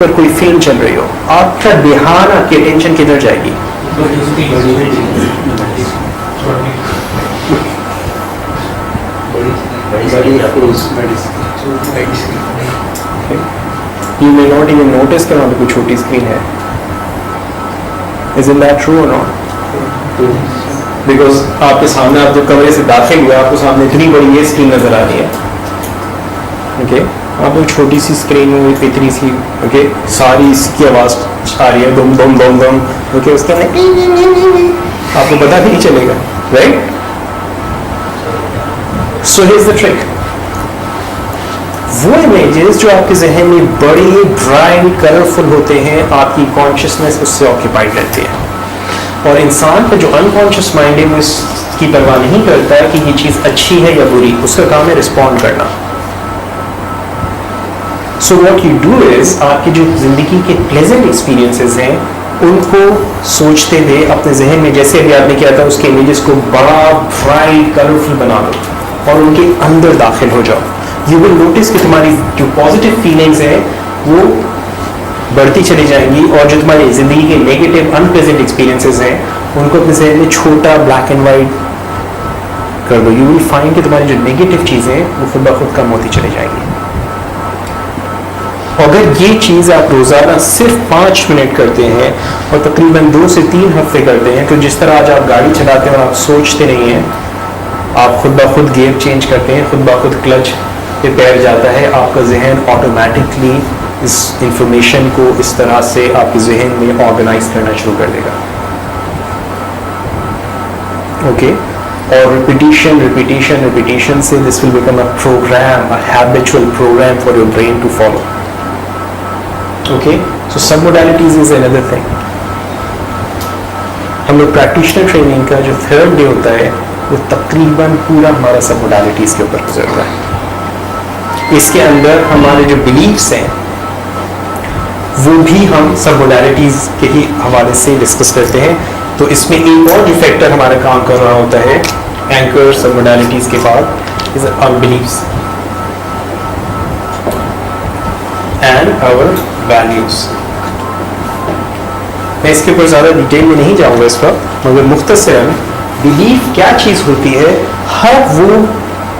पर कोई फिल्म चल रही हो, आपका ध्यान, आपकी अटेंशन किधर जाएगी? You may not even notice कि वहाँ पे कोई छोटी स्क्रीन है. Isn't that true or not? Because आपके सामने, आप जब कमरे से दाखिल हुए, आपको सामने इतनी बड़ी ये स्क्रीन नजर आ रही है. ओके, आपको छोटी सी स्क्रीन में इतनी सी, ओके, सारी इसकी आवाज आ रही है, बम बम बम बम, ओके, उसके आपको पता भी नहीं चलेगा, right? So here is the trick. वो इमेजेस जो आपके जहन में बड़ी ब्राइट कलरफुल होते हैं, आपकी कॉन्शियसनेस उससे ऑक्यूपाइड रहती है. और इंसान का जो अनकॉन्शियस माइंड है वो इसकी परवाह नहीं करता है कि ये चीज अच्छी है या बुरी, उसका काम है रिस्पॉन्ड करना. So what you do is, आपकी जो जिंदगी के प्लेजेंट एक्सपीरियंसेस हैं उनको सोचते हुए अपने जहन में, जैसे अभी आपने किया था, उसके इमेजेस को बड़ा ब्राइट कलरफुल बना लो और उनके अंदर दाखिल हो जाओ. यू विल नोटिस कि तुम्हारी जो पॉजिटिव फीलिंग्स हैं वो बढ़ती चली जाएंगी, और जो तुम्हारी जिंदगी के नेगेटिव अनप्लेजेंट एक्सपीरियंसेस हैं उनको अपने जहन में छोटा ब्लैक एंड वाइट कर दो. यू विल फाइंड कि तुम्हारी जो नेगेटिव चीजें हैं वो खुद ब खुद कम होती चली जाएंगी. अगर ये चीज़ आप रोज़ाना सिर्फ 5 मिनट करते हैं और तकरीबन 2 से 3 हफ्ते करते हैं, तो जिस तरह आज आप गाड़ी चलाते हैं और आप सोचते नहीं हैं, आप खुद ब खुद गियर चेंज करते हैं, खुद ब खुद क्लच पे पैर जाता है, आपका जहन ऑटोमेटिकली इस इंफॉर्मेशन को इस तरह से आपके जहन में ऑर्गेनाइज करना शुरू कर देगा. ओके, और रिपीटिशन रिपीटिशन रिपीटिशन से this will become a program, a habitual program for your brain to follow. Okay, so submodalities is another thing. हम लोग प्रैक्टिशनर ट्रेनिंग का जो 3rd डे होता है वो तकरीबन पूरा हमारा सबमोडालिटीज के ऊपर गुजर रहा है. इसके अंदर हमारे जो बिलीफ्स हैं वो भी हम सबमोडालिटीज के ही हवाले से डिस्कस करते हैं. तो इसमें एक और जो फैक्टर हमारा काम कर रहा होता है एंकर सबमोडालिटीज के बाद, is our beliefs and our values. मैं इसके ऊपर ज़्यादा डिटेल में नहीं जाऊंगा इस पर, मगर मुख्तसरन बिलीफ क्या चीज़ होती है? हर वो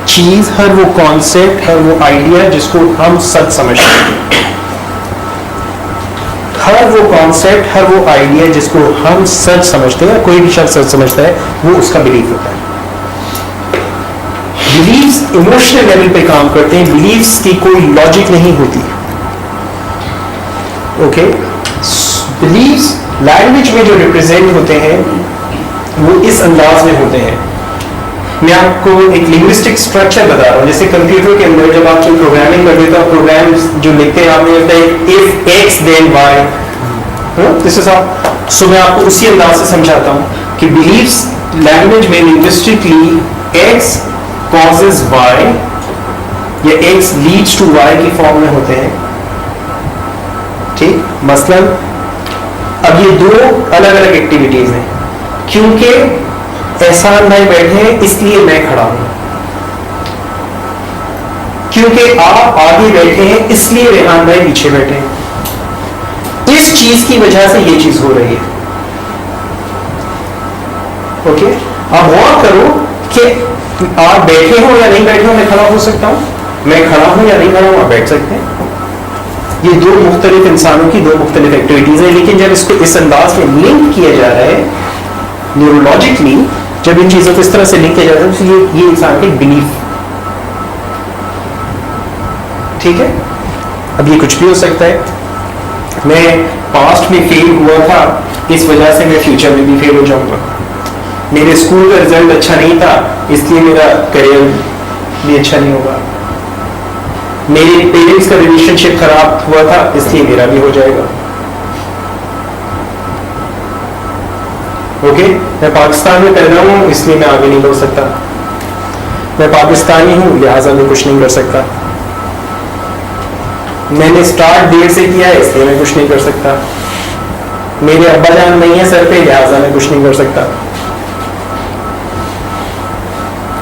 चीज़, हर वो कॉन्सेप्ट, हर वो आइडिया जिसको हम सच समझते हैं, हर वो कॉन्सेप्ट, हर वो आइडिया जिसको हम सच समझते हैं, कोई भी शख्स सच समझता है, वो उसका बिलीफ होता है. बिलीफ्स इमोशनल लेवल पे काम करते हैं. बिलीफ्स की कोई लॉजिक नहीं होती. ओके, बिलीव्स लैंग्वेज में जो रिप्रेजेंट होते हैं वो इस अंदाज में होते हैं. मैं आपको एक लिंग्विस्टिक स्ट्रक्चर बता रहा हूँ. जैसे कंप्यूटर के अंदर जब आप कोई प्रोग्रामिंग करते हैं तो आप प्रोग्राम्स जो लिखते हैं आपने लिखता है if X then Y, this is how. So मैं आपको उसी अंदाज से समझाता हूँ कि बिलीव्स लैंग्वेज में लिंग्विस्टिकली एक्स कॉजेज वाई या एक्स लीड्स टू वाई की फॉर्म में होते हैं. ठीक, मसलन अब ये 2 अलग अलग एक्टिविटीज हैं. क्योंकि एहसान भाई बैठे हैं इसलिए मैं खड़ा हूं, क्योंकि आप आगे बैठे हैं इसलिए रेहान भाई पीछे बैठे हैं. इस चीज की वजह से ये चीज हो रही है. ओके, आप गौर करो कि आप बैठे हो या नहीं बैठे हो, मैं खड़ा हो सकता हूं, मैं खड़ा हूं या नहीं खड़ा हूं, आप बैठ सकते हैं. ये 2 मुख्तलिफ इंसानों की 2 मुख्तलिफ एक्टिविटीज है. लेकिन जब इसको इस अंदाज में लिंक किया जा रहा है न्यूरोलॉजिकली, जब इन चीजों को इस तरह से लिंक किया जाता है तो ये इंसान की बिलीफ. ठीक है, अब ये कुछ भी हो सकता है. मैं पास्ट में फेल हुआ था, इस वजह से मैं फ्यूचर में भी फेल हो जाऊंगा. मेरे स्कूल का रिजल्ट अच्छा नहीं था, इसलिए मेरा करियर भी अच्छा नहीं होगा. मेरे पेरेंट्स का रिलेशनशिप खराब हुआ था, इसलिए मेरा भी हो जाएगा. ओके, मैं पाकिस्तान में पैदा हूं इसलिए मैं आगे नहीं बढ़ सकता. मैं पाकिस्तानी हूं लिहाजा मैं कुछ नहीं कर सकता. मैंने स्टार्ट देर से किया है इसलिए मैं कुछ नहीं कर सकता. मेरे अब्बा जान नहीं है सर पे, लिहाजा मैं कुछ नहीं कर सकता.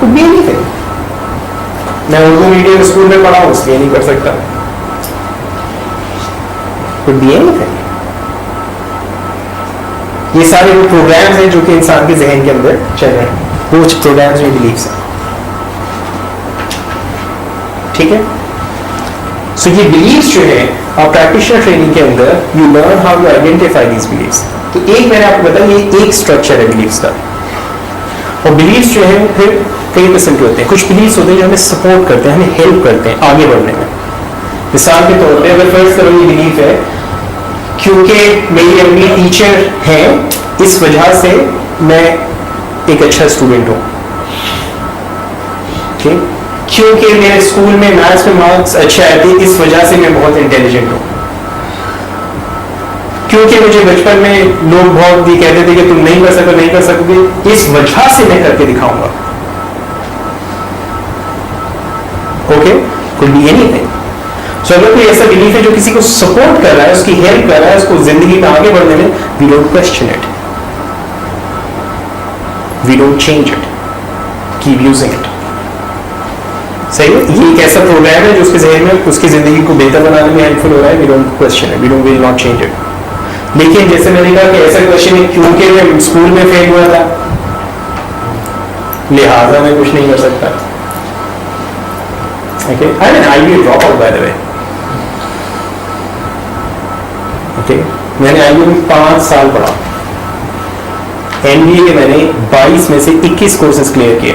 कुछ भी नहीं थे. मैं उर्दू मीडियम स्कूल में पढ़ा हूं इसलिए नहीं कर सकता. Could be anything. ये सारे वो प्रोग्राम्स हैं जो कि इंसान के जहन के अंदर चल रहे हैं, वो प्रोग्राम्स में बिलीव्स हैं। ठीक है, सो ये बिलीव्स जो है आप प्रैक्टिशनर ट्रेनिंग के अंदर you learn how to identify these believes. तो एक मैंने आपको बताया ये एक स्ट्रक्चर है बिलीव्स का। और बिलीव्स जो है फिर कई किस्म के होते हैं। कुछ बिलीव्स होते हैं जो हमें सपोर्ट करते हैं, हमें हेल्प करते हैं आगे बढ़ने में। मिसाल के तौर पे अगर फर्स्ट करो ये बिलीव है क्योंकि मेरी अम्मी टीचर है इस वजह से मैं एक अच्छा स्टूडेंट हूं, ठीक, क्योंकि मेरे स्कूल में मैथ्स में मार्क्स अच्छे आए थे इस वजह से मैं बहुत इंटेलिजेंट हूं, क्योंकि मुझे बचपन में लोग बहुत ही कहते थे कि तुम नहीं कर सकोगे इस वजह से मैं करके दिखाऊंगा। Okay, could be anything. So अगर कोई ऐसा बिलीफ है जो किसी को सपोर्ट कर रहा है, उसकी हेल्प कर रहा है, उसको जिंदगी में आगे बढ़ने में, we don't question it, we don't change it, keep using it. सही है, ये एक ऐसा प्रोग्राम है जो उसके जहन में उसकी जिंदगी को बेहतर बनाने में हेल्पफुल हो रहा है। We don't question it, we don't will not change it. लेकिन जैसे मैंने कहा कि ऐसा क्वेश्चन है क्योंकि मैं स्कूल में फेल हुआ था लिहाजा मैं कुछ नहीं कर सकता। Okay, I mean IB drop out by the way. Okay, मैंने आईबी में 5 साल पढ़ा, एनबीए के मैंने 22 में से 21 कोर्सेज क्लियर किए।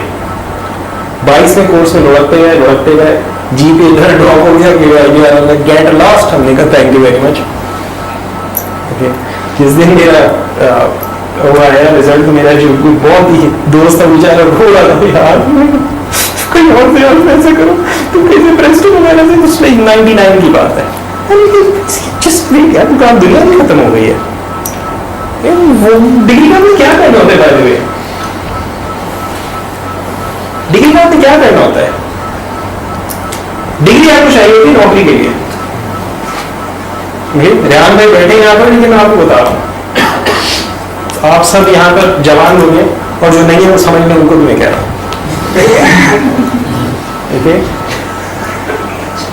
22वें कोर्स में लुढ़कते गए, जीपी इधर ड्रॉप हो गया, गेट लॉस्ट। हमने कहा thank you very much. Okay, जिस दिन मेरा वो आया रिजल्ट, मेरा जो बहुत ही दोस्त था बेचारा रो रहा था, यार कोई और से और ऐसा करो, तुम कैसे प्रेस्टो वगैरह से कुछ नहीं, 99 की बात है। जस्ट वेट यार, काम दुनिया में खत्म हो गई है। वो डिग्री का क्या करना होता है बाय द वे? डिग्री का क्या करना होता है? डिग्री आपको चाहिए होती है नौकरी के लिए। रेहान भाई बैठे यहाँ पर, लेकिन मैं आपको बता रहा हूँ आप सब यहाँ पर जवान लोग हैं और जो नहीं है वो समझ लें, उनको भी मैं कह रहा हूँ।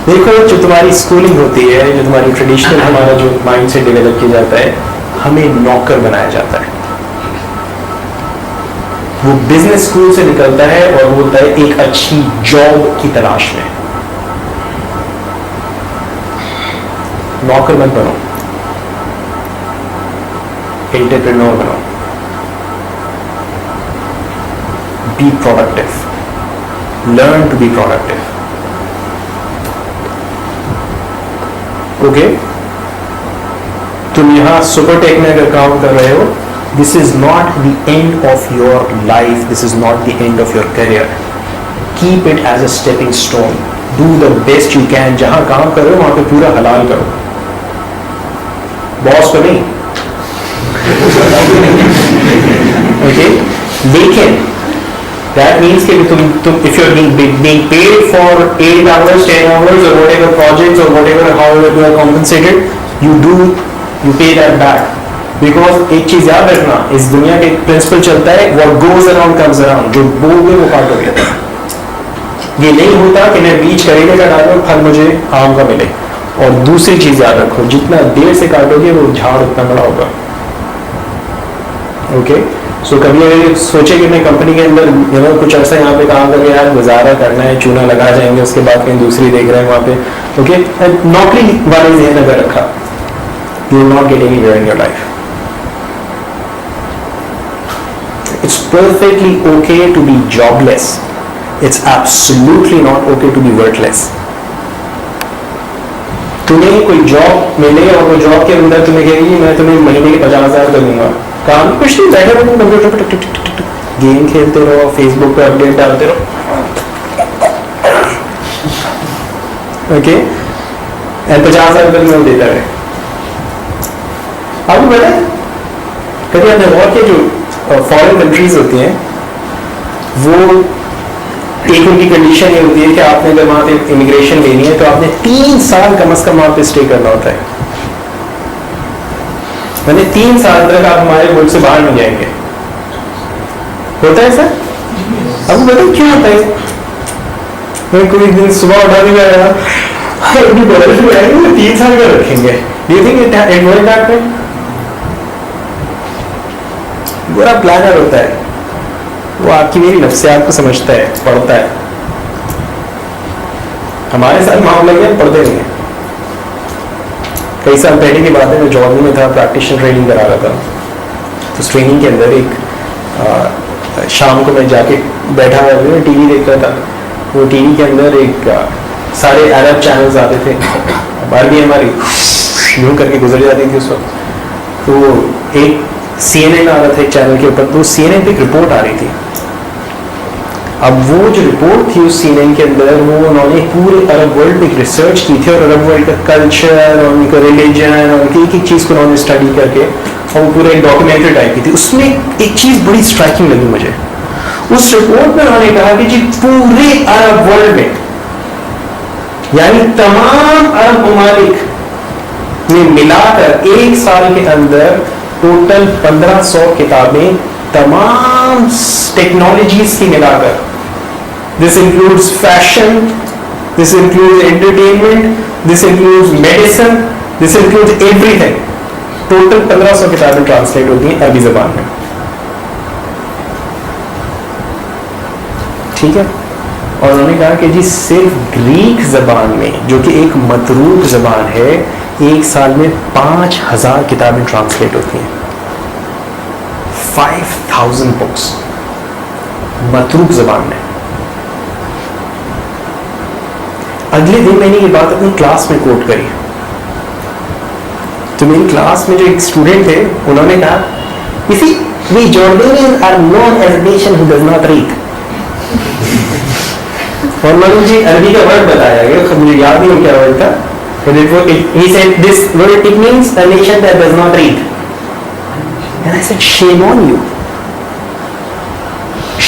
देखो, जो तुम्हारी स्कूलिंग होती है, जो तुम्हारी ट्रेडिशनल हमारा जो माइंड से डेवलप किया जाता है, हमें नौकर बनाया जाता है। वो बिजनेस स्कूल से निकलता है और बोलता है एक अच्छी जॉब की तलाश में। नौकर मत बनो, एंटरप्रेन्योर बनो, be productive, learn to be productive. Okay, तुम यहां सुपरटेक में अगर काम कर रहे हो, this is not the end of your life, this is not the end of your career. Keep it as a stepping stone, do the best you can. जहां काम कर रहे हो वहां पे पूरा हलाल करो, बॉस को नहीं। ओके, लेकिन that means कि तुम if you're being paid for 8 hours, 10 hours or whatever projects or whatever however you are compensated, you pay that back, because एक चीज याद रखना, इस दुनिया का एक प्रिंसिपल चलता है, what goes around comes around। जो बोलोगे वो काटोगे। ये नहीं होता कि मैं बीज करेले का डालूं फल मुझे आम का मिले। और दूसरी चीज याद रखो, जितना देर से काटोगे वो झाड़ उतना बड़ा होगा। ओके, सो कभी अगर सोचे कि मैं कंपनी के अंदर कुछ अर्सा यहाँ पे काम करके यार गुजारा करना है, चूना लगा जाएंगे, उसके बाद कहीं दूसरी देख रहे हैं वहाँ पे, ओके, नौकरी वाले ध्यान अगर रखा, you will not get anywhere in your life. It's perfectly okay to be jobless, it's absolutely not okay to be workless. तुम्हें कोई जॉब मिले और वो जॉब के अंदर तुम्हें कहेगी मैं तुम्हें महीने के 50,000 कर दूंगा, काम कुछ नहीं, बैठे रहो कंप्यूटर पर टिक टिक टिक टिक गेम खेलते रहो, फेसबुक पे अपडेट डालते रहो, ओके, 50,000 रुपये में देता है। आपको पता है कभी आपने गौर किया जो फॉरेन कंट्रीज होती हैं, वो एक उनकी कंडीशन ये होती है कि आपने अगर वहां पे इमिग्रेशन लेनी है तो आपने 3 साल कम से कम वहां पे स्टे करना होता है। मैंने 3 साल तक आप हमारे मुल्क से बाहर नहीं जाएंगे। होता है सर? आपको पता क्यों होता है? मैं कोई दिन सुबह उठा भी आया 3 साल का रखेंगे, do you think it work that way? बुरा प्लानर होता है, वो आपकी मेरी नफ्सियात को समझता है, पढ़ता है। हमारे साथ मामला क्या, पढ़ते नहीं है। कई साल पहले की बात है, मैं जॉब में था, प्रैक्टिशनर ट्रेनिंग करा रहा था। तो उस ट्रेनिंग के अंदर एक शाम को मैं जाके बैठा हुआ टीवी देख रहा था। वो टीवी के अंदर एक सारे अरब चैनल्स आते थे, अरबी हमारी यूं करके गुजर जाती थी उस वक्त। तो एक CNN आ रहा था एक चैनल के ऊपर, तो CNN पे एक रिपोर्ट आ रही थी। अब वो जो रिपोर्ट थी उस CNN के अंदर, वो उन्होंने पूरे अरब वर्ल्ड पे रिसर्च की थी, और अरब वर्ल्ड का कल्चर और उनका रिलीजन और एक एक चीज़ को उन्होंने स्टडी करके, और वो पूरा एक डॉक्यूमेंट्री टाइप की थी। उसमें एक चीज़ बड़ी स्ट्राइकिंग लगी मुझे। उस रिपोर्ट में उन्होंने कहा कि जी पूरे अरब वर्ल्ड में, यानी तमाम अरब ममालिक में मिलाकर एक साल के अंदर टोटल 1500 किताबें, तमाम टेक्नोलॉजीज की मिलाकर, this includes fashion, this includes entertainment, this includes medicine, this includes everything, total 1500 किताबें ट्रांसलेट होती हैं अरबी जबान में। ठीक है। और उन्होंने कहा कि जी सिर्फ ग्रीक जबान में, जो कि एक मतरूक जबान है, एक साल में 5000 किताबें ट्रांसलेट होती हैं। 5000 बुक्स मतरूक जबान में। अगले दिन मैंने ये बात अपनी क्लास में कोट करी। तो मेरी क्लास में जो एक स्टूडेंट थे, उन्होंने कहा, "You see, we Jordanians are known as a nation who does not read." और मैंने मुझे अरबी का वर्ड बताया गया, मुझे याद नहीं क्या वर्ड था, but he said this word, it means a nation that does not read. And I said, shame on you.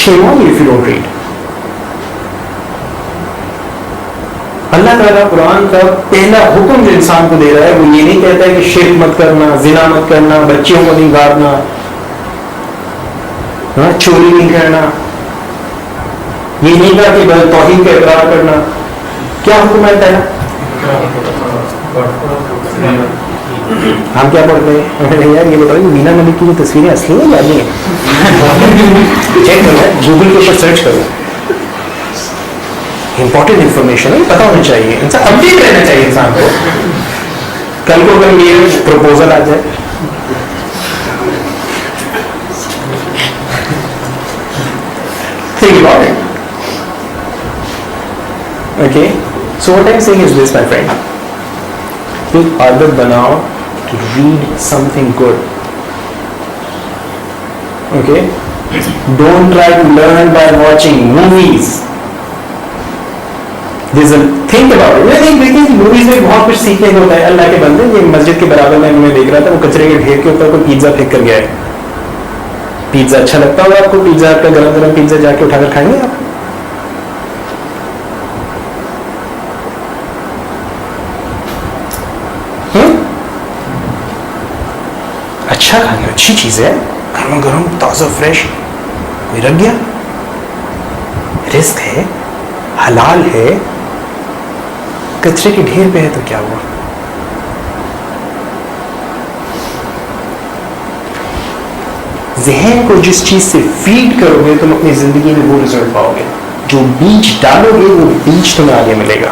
Shame on you if you don't read. अल्लाह ताला कुरान का पहला हुक्म जो इंसान को दे रहा है, वो ये नहीं कहता है कि शिर्क मत करना, जिना मत करना, बच्चियों को नहीं गाड़ना, चोरी नहीं करना। ये नहीं कहा कि बस तौहीद का इकरार करना। क्या हुक्म है पहला? हम क्या पढ़ते हैं यार, ये बताओ कि मीना मलिक की जो तस्वीरें असली है या नहीं? चेक करो, गूगल के ऊपर सर्च करो, इंपॉर्टेंट इंफॉर्मेशन है, पता होना चाहिए, इंसान अपडेट रहना चाहिए इंसान को। कल को अगर मेरे प्रपोजल आ जाए, think about it. Okay, so what I'm saying is this, my friend, एक आदत बनाओ to read something good. Okay, don't try to learn by watching movies. There's a think about it. I think movies में बहुत कुछ सीखने को होता है। अल्लाह के बंदे, ये मस्जिद के बराबर में मैं देख रहा था, वो कचरे के ढेर के ऊपर कोई पिज्जा फेंक कर गया है। पिज्जा अच्छा लगता होगा आपको? पिज्जा, आपका गरम गरम पिज्जा जाके उठाकर खाएंगे आप? अच्छा खाने, अच्छी चीज है, गरम गरम ताजा फ्रेश, कोई रख गया, रिस्क है, हलाल है, कचरे के ढेर पे है तो क्या हुआ? ज़हन को जिस चीज से फीड करोगे, तुम अपनी जिंदगी में वो रिजल्ट पाओगे। जो बीज डालोगे, वो बीज तुम्हें आगे मिलेगा।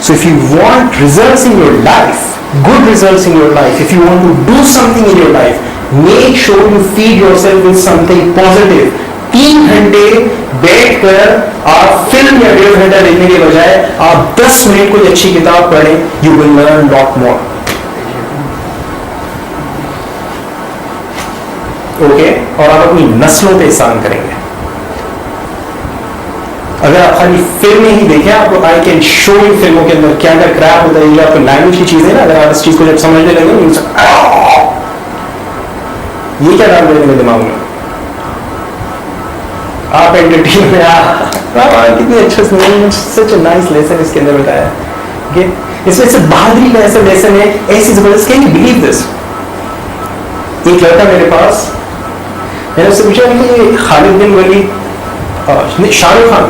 So if you want results in your life, good results in your life, if you want to do something in your life, make sure you feed yourself with something positive. 3 घंटे बैठकर आप फिल्म या 1.5 घंटा देखने के बजाय आप 10 minute कोई अच्छी किताब पढ़ें, you will learn lot more. Okay? और आप अपनी नस्लों पे एहसान करेंगे। अगर आप खाली फिल्में ही देखें, आपको आई कैन शो यू फिल्मों के अंदर क्या क्या क्रैप होता है, आपको लैंग्वेज की चीजें ना, अगर आप इस चीज को जब समझने लगे, ये क्या डाल देंगे दिमाग में, आप एंटरटेन में कितनी अच्छा, सच अ नाइस लेसन इसके अंदर बताया। ओके, इसमें से बहादुरी का ऐसा लेसन है, ऐसी जबरदस्त, कैन यू बिलीव दिस? एक लड़का मेरे पास, मैंने उससे पूछा कि खालिद बिन वलीद, शाहरुख खान,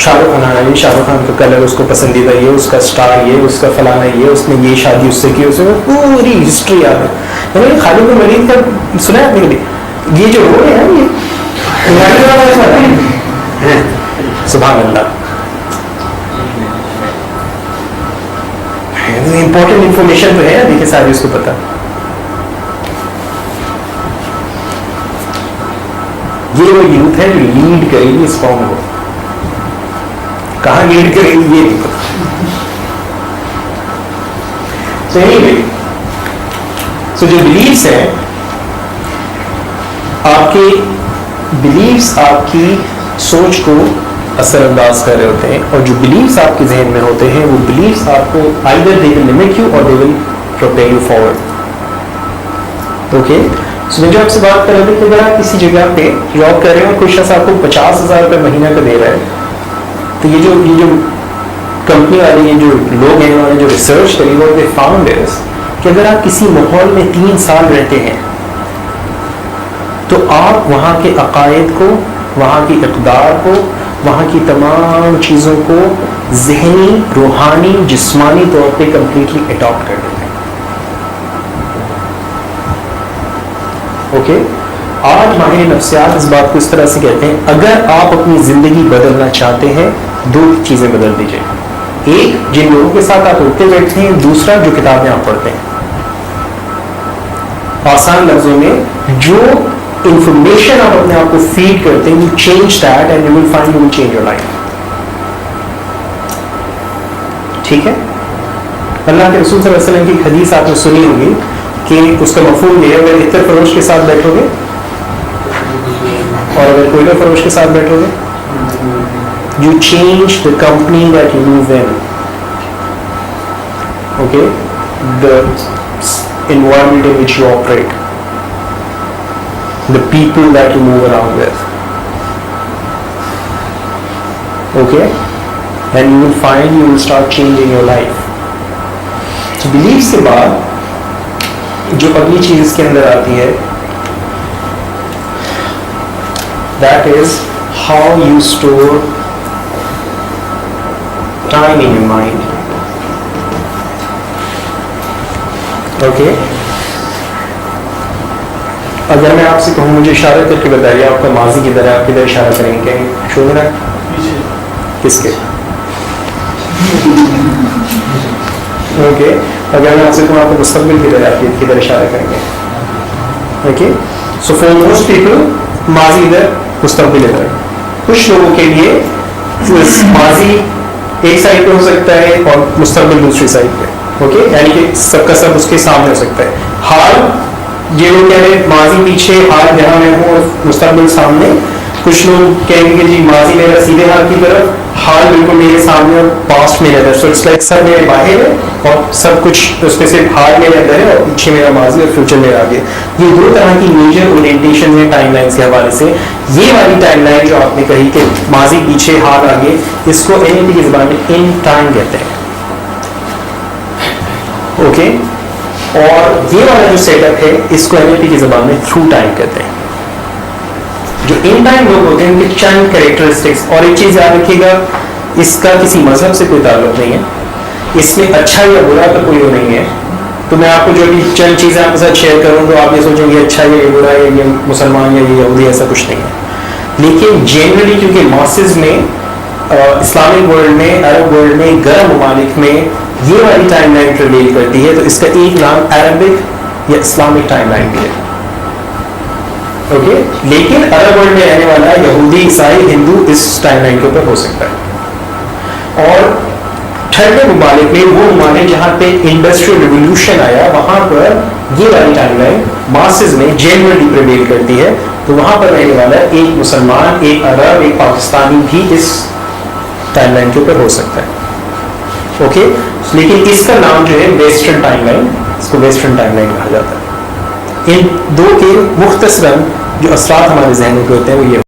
शाहरुख खान आया, ये शाहरुख खान का कलर उसको पसंदीदा, ये उसका स्टार, ये उसका फलाना, ये उसने ये शादी उससे की, उसमें पूरी हिस्ट्री याद है। मैंने खालिद बिन वलीद का सुना है आपने? ये जो रोल है ये सुभान अल्लाह, इंपॉर्टेंट इंफॉर्मेशन तो है, देखिए सारी उसको पता। ये वो यूथ है जो लीड करेगी इस कौम को, कहाँ लीड करेगी ये नहीं पता। तो एनीवे, सो जो बिलीव्स हैं, आपके बिलीव्स आपकी सोच को असरअंदाज कर रहे होते हैं, और जो बिलीव्स आपके जहन में होते हैं वो बिलीव्स आपको either they will limit you और they will propel you forward. Okay, so मैं जो आपसे बात कर रहा था कि अगर आप किसी जगह पे जॉब कर रहे हो और कोई शख्स आपको 50,000 रुपये महीना का दे रहा है, तो ये जो कंपनी वाले, ये जो लोग हैं, उन्होंने जो रिसर्च करी वो दे फाउंड इज कि अगर आप किसी माहौल में 3 साल रहते हैं तो आप वहाँ के अकायद को, वहाँ की इक़दार को, वहाँ की तमाम चीज़ों को ज़हनी, रूहानी, जिस्मानी तौर पे कंप्लीटली अडॉप्ट कर देते हैं। ओके, आज माहिर नफ्सियात इस बात को इस तरह से कहते हैं, अगर आप अपनी ज़िंदगी बदलना चाहते हैं 2 चीज़ें बदल दीजिए। एक, जिन लोगों के साथ आप उठते बैठते हैं, दूसरा, जो किताबें आप पढ़ते हैं। आसान लफ्जों में, जो इंफॉर्मेशन आप अपने आप को फीड करते हैं, you change that and you will find you will change your life. ठीक है, अल्लाह के रसूल सल्लल्लाहु अलैहि वसल्लम की हदीस आपने सुनी होगी कि उसका मफहूम ये है, अगर इतर फरोश के साथ बैठोगे और अगर कोयला फरोश के साथ बैठोगे, you change the company that you move in. Okay, the environment in which you operate, the people that you move around with, okay, and you will find you will start changing your life. So beliefs के बाद जो अगली चीज इसके अंदर आती है, that is how you store time in your mind. Okay, अगर मैं आपसे कहूँ, मुझे इशारा करके बताइए आपका माजी किधर है, आप किधर इशारा करेंगे? शो रहा है किसके? ओके, अगर मैं आपसे कहूँ आपका मुस्तकबिल किधर है, आप किधर इशारा करेंगे? Okay, so for most people माजी इधर, मुस्तकबिल इधर। कुछ लोगों के लिए माजी एक साइड पे हो सकता है और मुस्तकबिल दूसरी साइड पे। ओके, यानी कि सबका सब उसके सामने हो सकता है। हाल ये लोग कह रहे हैं माजी पीछे, हाल यहाँ में हो और मुस्तकबिल सामने। कुछ लोग कहेंगे जी माजी मेरा सीधे हाल की तरफ, हाल बिल्कुल मेरे सामने और पास्ट मेरे अंदर। सो इट्स लाइक सब मेरे बाहर है और सब कुछ उसमें सिर्फ हाल मेरे अंदर है और पीछे मेरा माजी और फ्यूचर मेरा आगे। ये 2 तरह की मेजर ओरिएंटेशन है टाइमलाइंस के हवाले से। ये वाली टाइमलाइन जो आपने कही कि माजी पीछे हाल आगे, इसको NLP की ज़बान में इन टाइम कहते हैं। ओके, और ये वाला जो सेटअप है इसको NLP की ज़बान में थ्रू टाइम कहते हैं। जो इन टाइम लोग होते हैं उनके चंद कैरेक्टरिस्टिक्स, और एक चीज़ याद रखिएगा, इसका किसी मजहब से कोई ताल्लुक नहीं है, इसमें अच्छा या बुरा का कोई वो नहीं है। तो मैं आपको जो भी चंद चीज़ें आपके साथ शेयर करूँ तो आप ये सोचेंगे अच्छा है, ये बुरा है, ये मुसलमान या ये यहूदी, ऐसा कुछ नहीं है। लेकिन जनरली क्योंकि मासेस में, इस्लामिक वर्ल्ड में, अरब वर्ल्ड में, गरम ममालिक में ये वाली टाइमलाइन प्रिवेल करती है, तो इसका एक नाम अरबिक या इस्लामिक टाइमलाइन भी है। ओके, लेकिन अरब वर्ल्ड में रहने वाला यहूदी, ईसाई, हिंदू इस टाइमलाइन के ऊपर हो सकता है। और ठंडे ममालिक में, वो ममालिक जहाँ पे इंडस्ट्रियल रिवोल्यूशन आया, वहाँ पर ये वाली टाइमलाइन मासेस में जनरली प्रिवेल करती है। तो वहाँ पर रहने वाला एक मुसलमान, एक अरब, एक पाकिस्तानी भी इस टाइमलाइन के ऊपर हो सकता है। ओके, लेकिन इसका नाम जो है वेस्टर्न टाइमलाइन, इसको वेस्टर्न टाइमलाइन कहा जाता है। इन 2 के मुख्तसरन जो असरात हमारे जहन में होते हैं वो ये